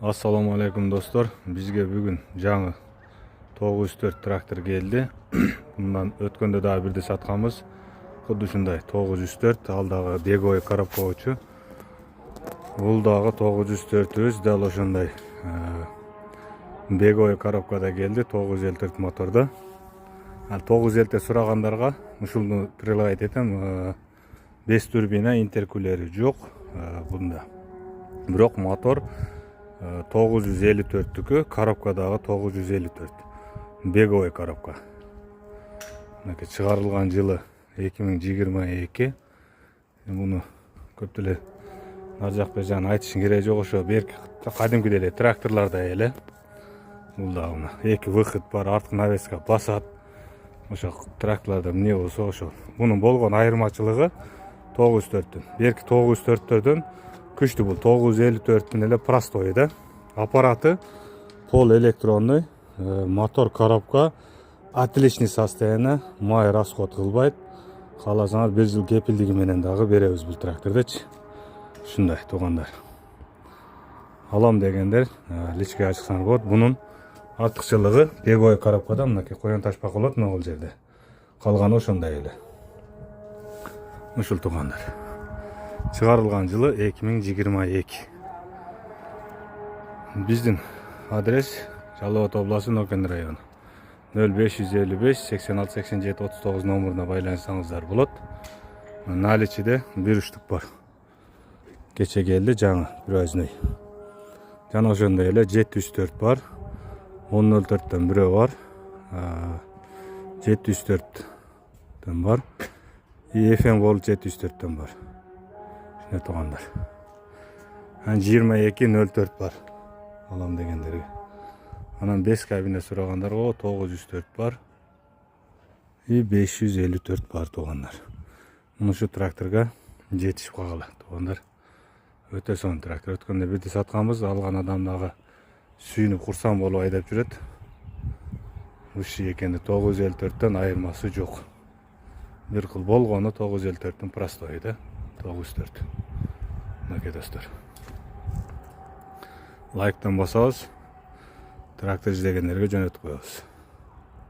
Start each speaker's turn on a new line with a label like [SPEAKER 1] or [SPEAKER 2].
[SPEAKER 1] Assalamu alaikum dostlar. Bizge bugün жаңы 904 traktor geldi. Bundan ötkönde daha bir de satkamız. Xuddi şunday 904 alдағы беговой коробка uçu. Bul dağı 904 dal oşunday беговой коробкада geldi 954 motorda. Al 950 suragandarga ушулну прилагать etем. 5 турбина интеркулери жоқ bunda. Бирок мотор 954'tükü коробкадагы 954 беговой коробка. Мынакей чыгарылган жылы 2022. Буну көп деле ар жакта жана айтышын кереги жок, ошо берки кадимки деле тракторлордо эле. Бул да мына эки выход бар, арткы навеска басат. Ошо тракторлордо эмне болсо ошо. Бунун болгон айырмачылыгы 904'түн. Берки 904'төрдөн күчтүү бул 954'түн эле простой да. Аппараты пол электронный, мотор коробка отличный состояние, май расход кылбайт. Кааласаңар 1 жыл кепилдиги менен дагы беребиз бул трактордочу. Ушундай туугандар. Алам дегендер личке ачыксаңар болот. Бунун артыкчылыгы беговой коробкада мынакей коен ташпак болот могул жерде. Калганы ошондой эле. Ушул туугандар. Чыгарылган жылы 2022. Биздин адрес Жалал Абад областы Нокен району. 0555 86 87 39 номуруна байланышсаңыздар болот. Наличиде бир үчтүк бар. Кече келди жаңы бирөзүнөй. Жана ошондой эле 704 бар. 1004'төн бирөө бар. 704'төн бар. FM Gold 704'төн бар. Шуна туугандар. 2204 бар. Алам дегендерге. Анан 5 кабина сурагандарга 904 бар. И 554 бар туугандар. Мушу тракторга жетишип калгыла туугандар. Өтө сонун трактор. Өткөндө бирди сатканбыз, алган адам дагы сүйүнүп курсам болуп айдап жүрөт. Уши экенди 954'төн айырмасы жок. Бир кыл болгону 954'түн простой да. 904. Мынакей достор. Лайктан басабыз. Трактор издегендерге жөнөтүп коебуз.